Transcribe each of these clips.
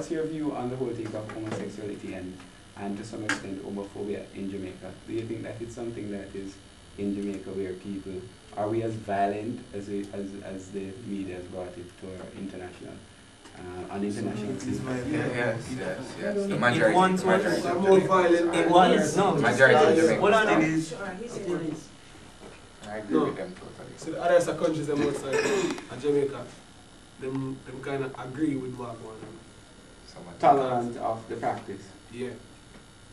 what's your view on the whole thing of homosexuality and to some extent homophobia in Jamaica? Do you think that it's something that is in Jamaica where people, are we as violent as the media has brought it to our international, on international scene? Yes. The majority. It once was more violent. It was. No. Majority. What are these? I agree with them totally. So the other countries them outside of Jamaica, them kind of agree with what going on. Tolerant of the practice. Yeah.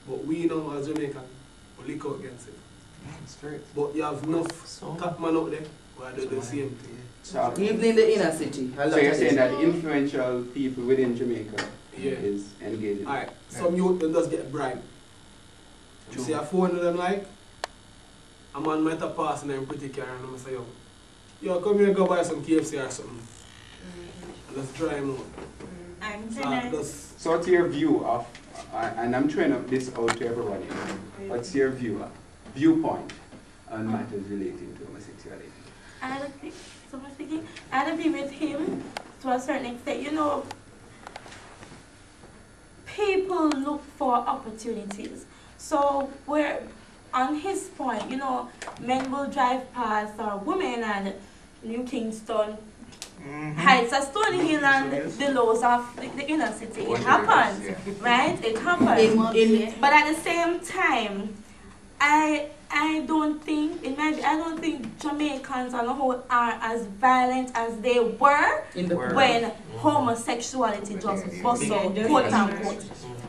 But we know as Jamaican, we lick out against it. Straight. But you have enough top man out there who are doing the same thing. So, even in the inner city. So you're saying that influential people within Jamaica is engaging? Alright, some youth will just get bribed. You see a phone with them like, a man might have passed in a pretty car and I'm say, yo, come here and go buy some KFC or something. Let's try him out. So what's your view of, and I'm trying this out to everybody, what's your viewpoint on matters relating to homosexuality? I agree with him to a certain extent. You know, people look for opportunities. So we're on his point, you know, men will drive past or women and New Kingston, Heights of Stony Hill and the lows of the inner city. It happens, right? It happens. But at the same time, I don't think Jamaicans on the whole are as violent as they were when homosexuality just bust out, quote unquote.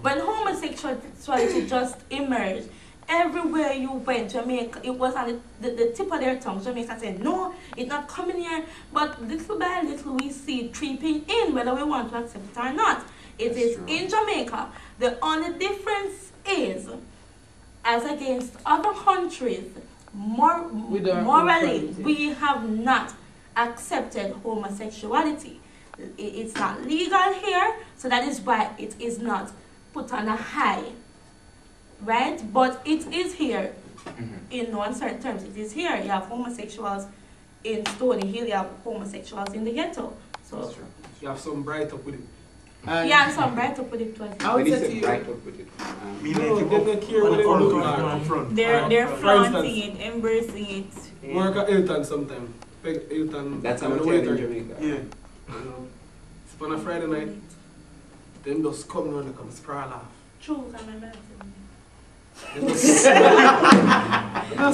When homosexuality just emerged, everywhere you went, Jamaica, it was on the tip of their tongue. Jamaica said, no, it's not coming here. But little by little we see it creeping in, whether we want to accept it or not. It is in Jamaica. The only difference is, as against other countries, morally, we have not accepted homosexuality. It's not legal here, so that is why it is not put on a high. Right? But it is here. In uncertain terms, it is here. You have homosexuals in Stony Hill, you have homosexuals in the ghetto. So that's true. You have some bright up with it. And some bright up with it too. I would say bright up with it. They're flaunting it, embracing it. Work at Hilton sometimes. Hilton. That's how much in Jamaica. Yeah. It's on a Friday night. Them just come around and come sprawl off. True, I remember that.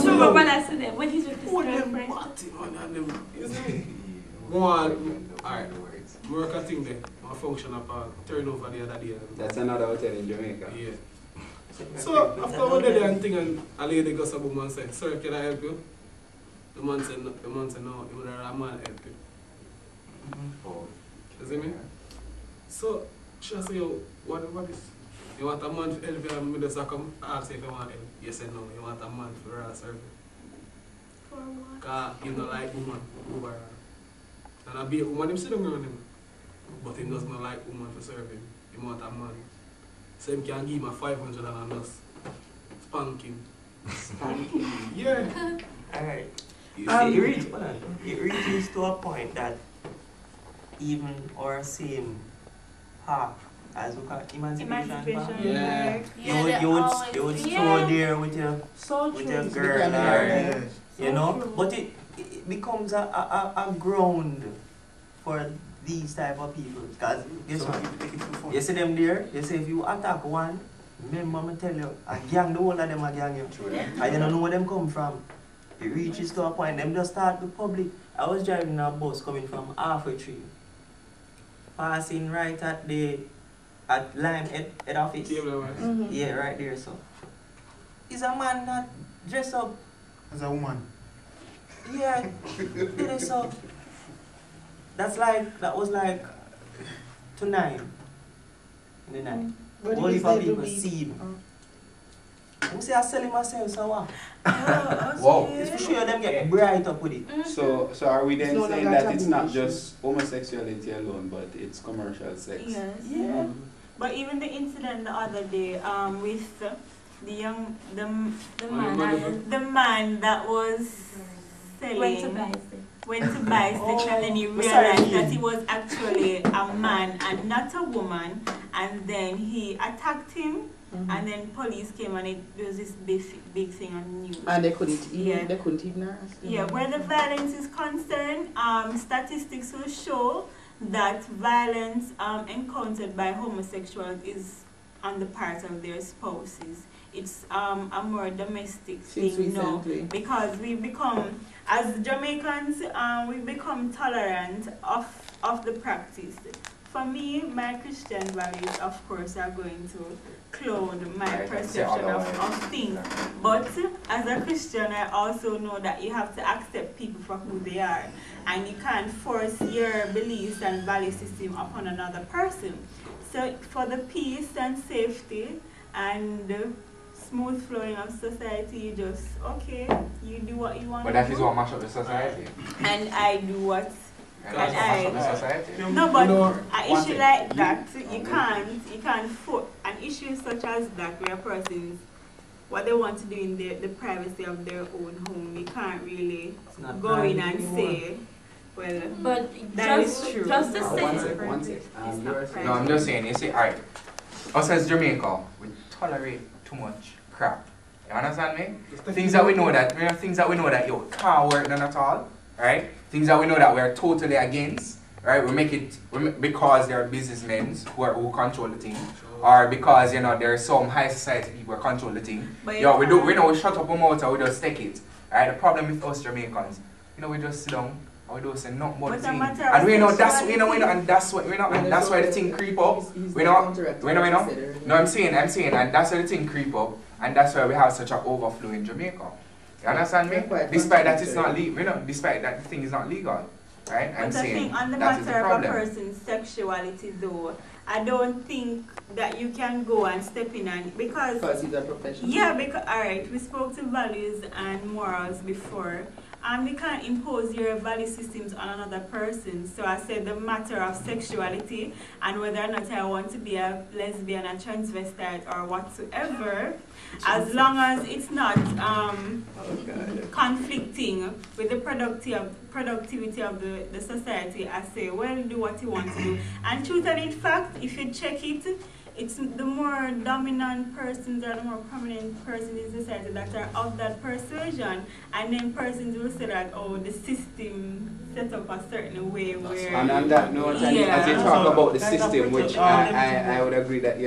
True, when I see them, when he's with his girlfriend. Alright, work a thing there. My function up turnover the other day. That's another hotel in Jamaica. Yeah. So after one day and thing and a lady goes up and said, sir, can I help you? The man said no, he would have a man help you. You see me? So she said, yo, what is? You want a man to help you and me just come ask if you want help? You say no, you want a man for her serve you. For what? Because you don't like woman over her. And I be a woman, him sit down around him. But he does not like woman to serve him. He want a man. So he can give him a 500 and just spank him. Spank him? Yeah. Alright. It reaches to a point that even our same path, as we call it, emancipation path. Yeah. You would stroll there with your girl, or, you know, but it becomes a ground for these type of people. Because guess what? You see them there, you say if you attack one, remember me tell you, a gang, the whole of them a gang you. And you don't know where them come from. It reaches to a point, them just start the public. I was driving a bus coming from halfway tree, passing right at Lime head office. Yeah, right there, so. Is a man that dressed up as a woman? Yeah, did it so. That was like tonight. In the night. Only for people see him. You see I sell him myself, so what? Wow. It's for sure them get bright up with it. So are we then saying that it's not just homosexuality alone, but it's commercial sex? Yes. Yeah. But even the incident the other day, with the man that was selling. Went to buy it. went to bisexual and then he realized that he was actually a man and not a woman, and then he attacked him. And then police came and it was this big thing on the news. And they couldn't ignore us. Yeah, where the violence is concerned, statistics will show that violence encountered by homosexuals is on the part of their spouses. It's a more domestic thing now, because we become, as Jamaicans, we become tolerant of the practice. For me, my Christian values, of course, are going to cloud my perception of things. But as a Christian, I also know that you have to accept people for who they are. And you can't force your beliefs and value system upon another person. So for the peace and safety and the smooth flowing of society, you just, okay, you do what you want to do. But that is what mash up the society. And I do what... No, but an issue like that, you can't foot an issue such as that where a person what they want to do in the privacy of their own home, you can't really go in and say, well, but that is true. Just to say, one sec. No, I'm just saying, you see, alright, us as Jamaica, we tolerate too much crap. You understand me? Things that we know that, yo, can't work none at all, right? Things that we know that we're totally against, right? We make it because there are businessmen who control the thing, or because there are some high society people who control the thing. We shut up our mouth and we just take it. Right? The problem with us Jamaicans, we just sit down and we don't say nothing about the thing. And we know that's why the thing creep up. No, I'm saying, and that's why the thing creep up, and that's why we have such an overflow in Jamaica. You understand me? Despite that it's not legal, despite that the thing is not legal, right? I'm saying on the matter of a person's sexuality, though, I don't think that you can go and step in and because he's a professional. Yeah, because alright, we spoke to values and morals before. We can't impose your value systems on another person. So I said the matter of sexuality and whether or not I want to be a lesbian, a transvestite, or whatsoever, as long as it's not conflicting with the productivity of the society, I say, well, do what you want to do. And truth and in fact, if you check it, it's the more dominant persons or the more prominent persons in society that are of that persuasion, and then persons will say that, oh, the system set up a certain way where... And on that note, as you talk about the system, which I would agree that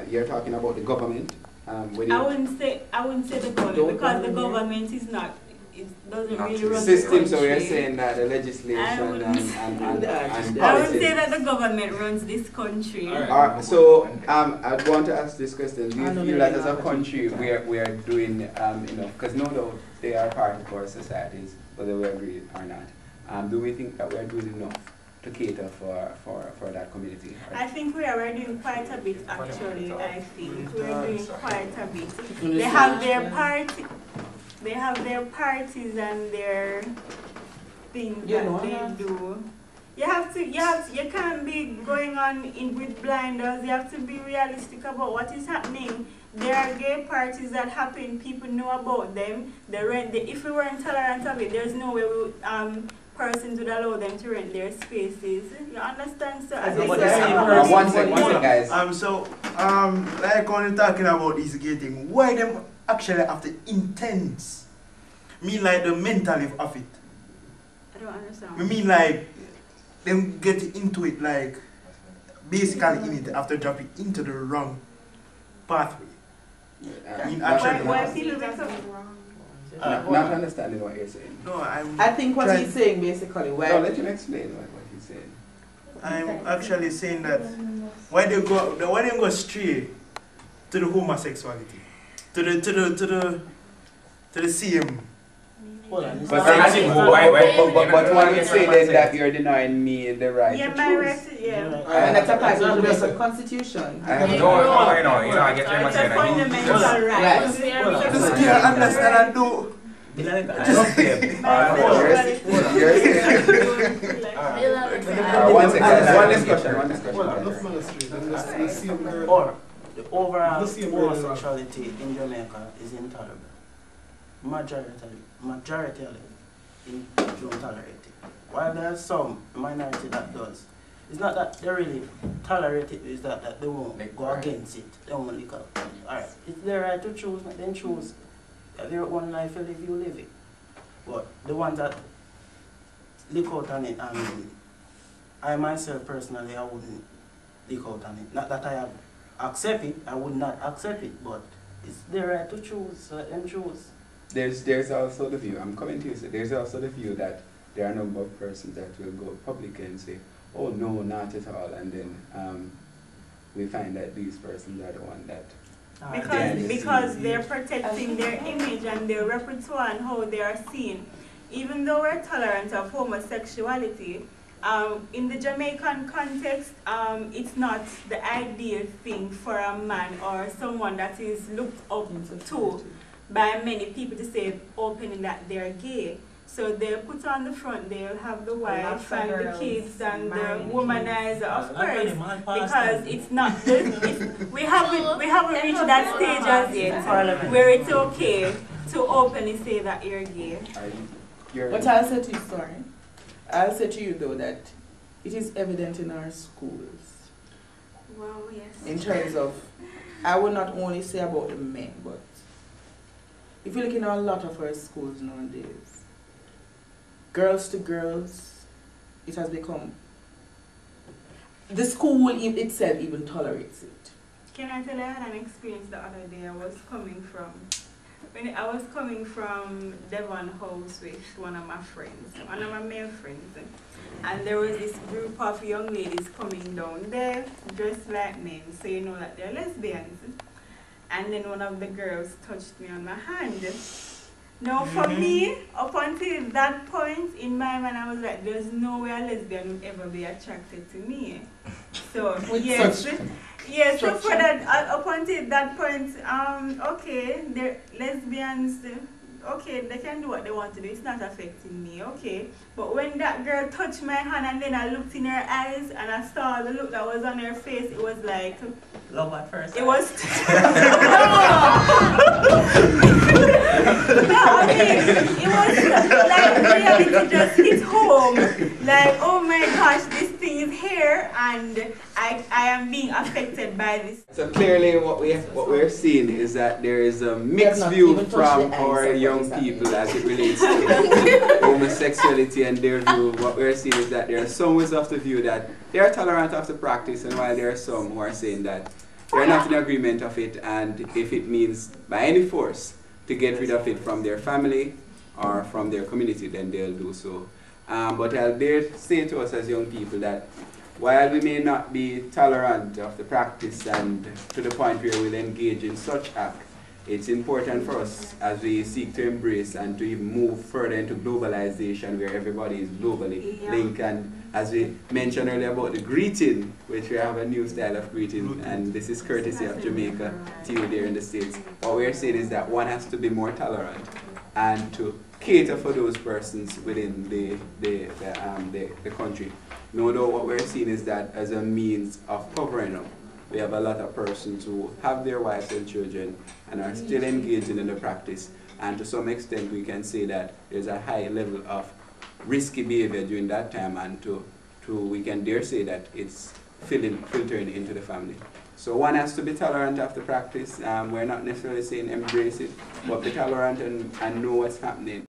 you're talking about the government. I wouldn't say the government, because the government is not... It doesn't really run system, the so you're saying that the legislation I wouldn't say that the government runs this country. So I want to ask this question: do you feel that as a country we are doing enough? Because no doubt they are part of our societies, whether we agree or not. Do we think that we are doing enough to cater for that community? I think we are doing quite a bit, actually. I think we're doing quite a bit. They have their party. They have their parties and their things that they do. You can't be going on with blinders. You have to be realistic about what is happening. There are gay parties that happen. People know about them. If we weren't tolerant of it, there's no way persons would allow them to rent their spaces. You understand? So one second, guys. Like when you're talking about this gay thing, why them actually have the intense? Mean like the mentality of it. I don't understand. I mean like them get into it like basically in it after dropping into the wrong pathway. Why people make something wrong? Not understanding what you're saying. No, I think what he's saying basically. No, let him explain what he's saying. I'm actually saying that why they go straight to the homosexuality, to the same. But when you say then that you're denying me the right to choose. My right, and that's applies to the Constitution. I get what you're saying. It's a fundamental right. Just can't understand and do. One discussion. The overall homosexuality in Jamaica is intolerable. Majority of it. don't tolerate it. While there's some minority that does. It's not that they really tolerate it, it's that they won't go against it. They won't lick up. Alright, it's their right to choose, then choose. If you want life you live, you live it. But the ones that lick out on it, I mean, I myself personally, I wouldn't lick out on it. Not that I have accept it, I would not accept it, but it's their right to choose, let them choose. There's also the view, I'm coming to you, so there's also the view that there are a number of persons that will go public and say, oh no, not at all, and then we find that these persons are the one that because they're protecting their image and their repertoire and how they are seen. Even though we're tolerant of homosexuality, in the Jamaican context, it's not the ideal thing for a man or someone that is looked up to by many people to say openly that they're gay. So they'll put on the front, they'll have the wife and the kids and the womanizer, of course, because it's not, we haven't reached that stage as yet where it's okay to openly say that you're gay. But I'll say to you, sorry, I'll say to you though that it is evident in our schools. Well, yes. In terms of, I will not only say about the men, but if you look in a lot of our schools nowadays, girls to girls, it has become, the school itself even tolerates it. Can I tell you, I had an experience the other day. I was coming from Devon House with one of my friends, one of my male friends, and there was this group of young ladies coming down there dressed like men, so you know that they're lesbians. And then one of the girls touched me on my hand. Now for me, up until that point in my mind, I was like, there's no way a lesbian would ever be attracted to me. So yes, yes. So for that, up until that point, okay, they're lesbians. Okay, they can do what they want to do. It's not affecting me. Okay, but when that girl touched my hand and then I looked in her eyes and I saw the look that was on her face, it was like love at first sight. It was no, I mean, it was like reality just hit home. Like, oh my gosh, this thing is here and I am being affected by this. So clearly what we're seeing is that there is a mixed view from our young people as it relates to homosexuality and their view. What we're seeing is that there are some of the view that they are tolerant of the practice, and while there are some who are saying that they're not in agreement of it, and if it means by any force to get rid of it from their family or from their community, then they'll do so. But I'll dare say to us as young people that while we may not be tolerant of the practice and to the point where we'll engage in such act, it's important for us as we seek to embrace and to even move further into globalization where everybody is globally linked. And as we mentioned earlier about the greeting, which we have a new style of greeting, and this is courtesy of Jamaica to you there in the States. What we're saying is that one has to be more tolerant and to cater for those persons within the country. No doubt what we're seeing is that as a means of covering up, we have a lot of persons who have their wives and children and are still engaging in the practice, and to some extent we can say that there's a high level of risky behavior during that time, and we can dare say that it's filtering into the family. So one has to be tolerant of the practice. We're not necessarily saying embrace it, but be tolerant and know what's happening.